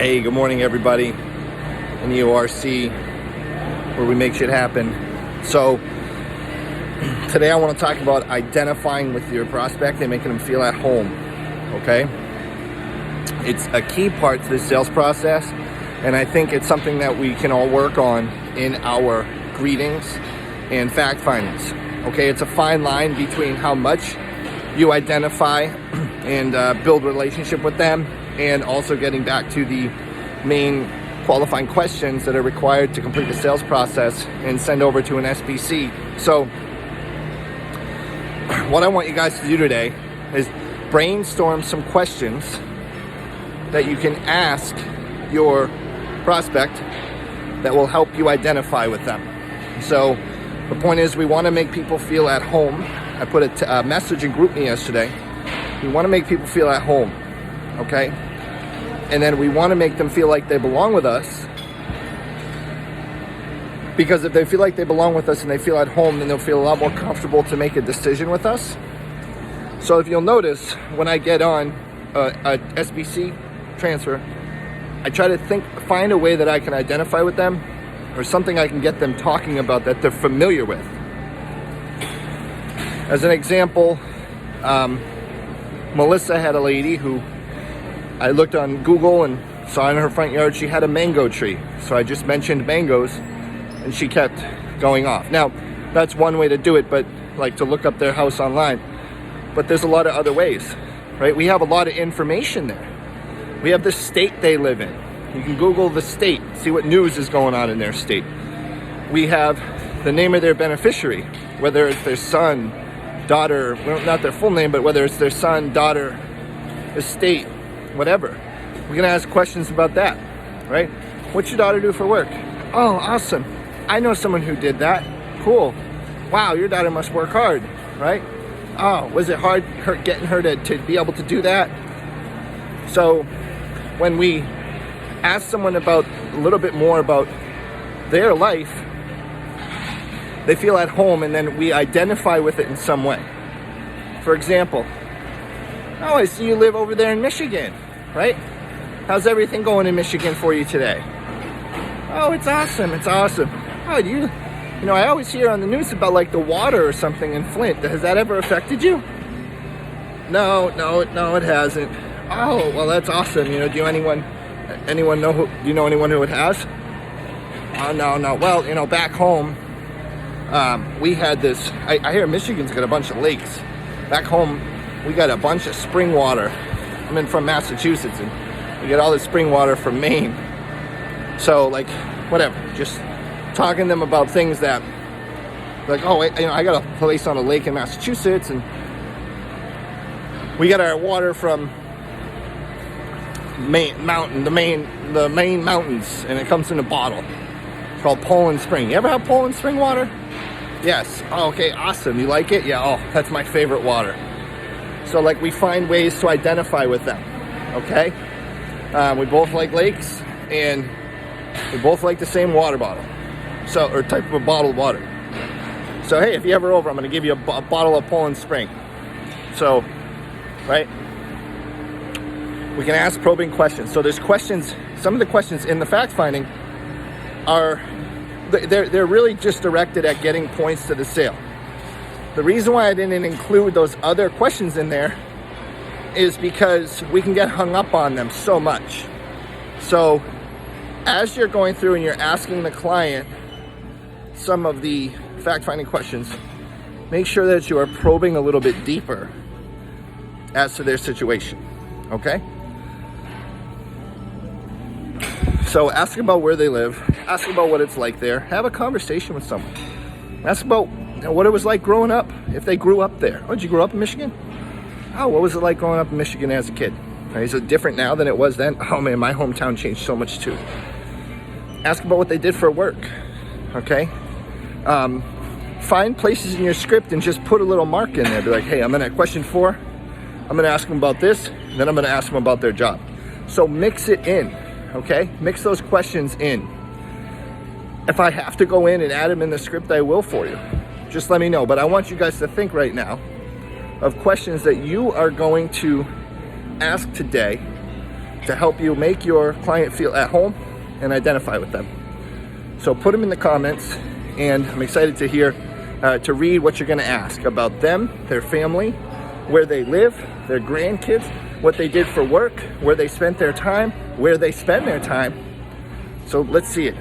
Hey, good morning everybody in the ORC where we make shit happen. So today I want to talk about identifying with your prospect and making them feel at home. Okay, it's a key part to the sales process, and I think it's something that we can all work on in our greetings and fact findings. Okay, it's a fine line between how much you identify and build relationship with them, and also getting back to the main qualifying questions that are required to complete the sales process and send over to an SBC. So what I want you guys to do today is brainstorm some questions that you can ask your prospect that will help you identify with them. So the point is, we want to make people feel at home. I put a message in GroupMe yesterday. We want to make people feel at home, okay? And then we want to make them feel like they belong with us, because if they feel like they belong with us and they feel at home, then they'll feel a lot more comfortable to make a decision with us. So if you'll notice, when I get on a SBC transfer, I try to find a way that I can identify with them, or something I can get them talking about that they're familiar with. As an example, Melissa had a lady who I looked on Google and saw in her front yard she had a mango tree. So I just mentioned mangoes and she kept going off. Now, that's one way to do it, but like to look up their house online. But there's a lot of other ways, right? We have a lot of information there. We have the state they live in. You can Google the state, see what news is going on in their state. We have the name of their beneficiary, whether it's their son, daughter, well, not their full name, but whether it's their son, daughter, estate, whatever. We're gonna ask questions about that, right? What's your daughter do for work? Oh, awesome. I know someone who did that. Cool. Wow, your daughter must work hard, right? Oh, was it hard getting her to be able to do that? So when we ask someone about a little bit more about their life, they feel at home, and then we identify with it in some way. For example, oh, I see you live over there in Michigan, right? How's everything going in Michigan for you today? Oh, it's awesome, it's awesome. Oh, you know, I always hear on the news about like the water or something in Flint. Has that ever affected you? No, it hasn't. Oh, well, that's awesome. You know, do you know anyone who it has? Oh, no. Well, you know, back home, we had this, I hear Michigan's got a bunch of lakes. Back home, we got a bunch of spring water. I'm from Massachusetts, and we get all this spring water from Maine. So, like, whatever, just talking to them about things that, like, oh, wait, you know, I got a place on a lake in Massachusetts, and we get our water from the Maine mountains, and it comes in a bottle. It's called Poland Spring. You ever have Poland Spring water? Yes. Oh, okay, awesome. You like it? Yeah. Oh, that's my favorite water. So, like, we find ways to identify with them. Okay. We both like lakes, and we both like the same water bottle. So, or type of a bottled water. So, hey, if you're ever over, I'm going to give you a bottle of Poland Spring. So, right? We can ask probing questions. So there's questions, some of the questions in the fact finding they're really just directed at getting points to the sale. The reason why I didn't include those other questions in there is because we can get hung up on them so much. So as you're going through and you're asking the client some of the fact finding questions, make sure that you are probing a little bit deeper as to their situation, okay? So ask about where they live, ask about what it's like there, have a conversation with someone. Ask about what it was like growing up, if they grew up there. Oh, did you grow up in Michigan? Oh, what was it like growing up in Michigan as a kid? Is it different now than it was then? Oh man, my hometown changed so much too. Ask about what they did for work, okay? Find places in your script and just put a little mark in there. Be like, hey, I'm gonna question 4, I'm gonna ask them about this, then I'm gonna ask them about their job. So mix it in. Okay, mix those questions in. If I have to go in and add them in the script, I will for you. Just let me know. But I want you guys to think right now of questions that you are going to ask today to help you make your client feel at home and identify with them. So put them in the comments, and I'm excited to hear, to read what you're going to ask about them, their family, where they live, their grandkids, what they did for work, where they spent their time, where they spend their time. So let's see it.